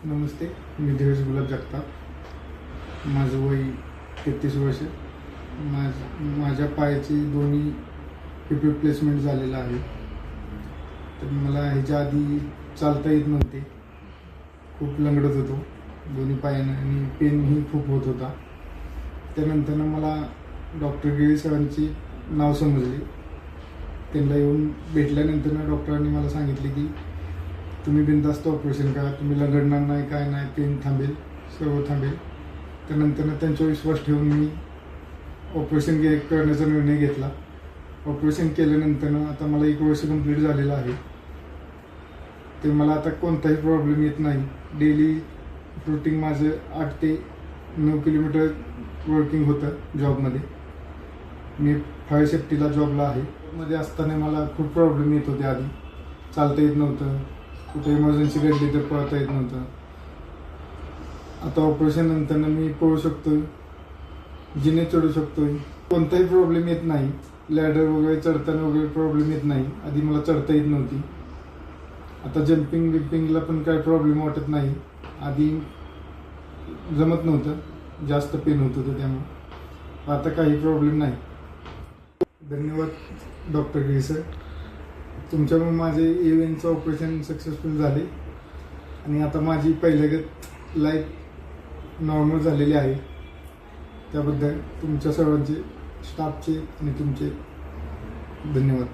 नमस्ते, मी धीरज गुलाब जगताप. माझं वय 33 वर्ष. माझ्या पायाची दोन्ही हिप रिप्लेसमेंट झालेलं आहे. तर मला ह्याच्या आधी चालता येत नव्हते, खूप लंगडत होतो दोन्ही पायानं आणि पेनही खूप होत होता. त्यानंतर मला डॉक्टर गिरी सरांची नाव समजले. त्यांना येऊन भेटल्यानंतर डॉक्टरांनी मला सांगितले की तुम्ही बिनधास्त ऑपरेशन करा, तुम्ही लंगडणार नाही, काय नाही, पेन थांबेल, सर्व थांबेल. त्यानंतर त्यांचा विश्वास ठेवून मी ऑपरेशन करण्याचा निर्णय घेतला. ऑपरेशन केल्यानंतर आता मला 1 वर्ष कंप्लीट झालेलं आहे. ते मला आता कोणताही प्रॉब्लेम येत नाही. डेली रुटीन माझं 8 ते 9 किलोमीटर वर्किंग होतं जॉबमध्ये. मी फायर सेफ्टीला जॉबला आहे. मध्ये असताना मला खूप प्रॉब्लेम येत होते. आधी चालता येत नव्हतं, कुठे इमर्जन्सी घडली तर पळता येत नव्हतं. आता ऑपरेशन नंतर मी पळू शकतोय, जिने चढू शकतोय, कोणताही प्रॉब्लेम येत नाही. लॅडर वगैरे चढताना वगैरे प्रॉब्लेम येत नाही. आधी मला चढता येत नव्हती. आता जम्पिंगला पण काय प्रॉब्लेम वाटत नाही. आधी जमत नव्हतं, जास्त पेन होत होतं, त्यामुळे आता काही प्रॉब्लेम नाही. धन्यवाद डॉक्टर गिरी सर. तुमच्यामुळे माझे AVNचं ऑपरेशन सक्सेसफुल झाले आणि आता माझी पहिल्यागत लाईफ नॉर्मल झालेली आहे. त्याबद्दल तुमच्या सर्वांचे, स्टाफचे आणि तुमचे धन्यवाद.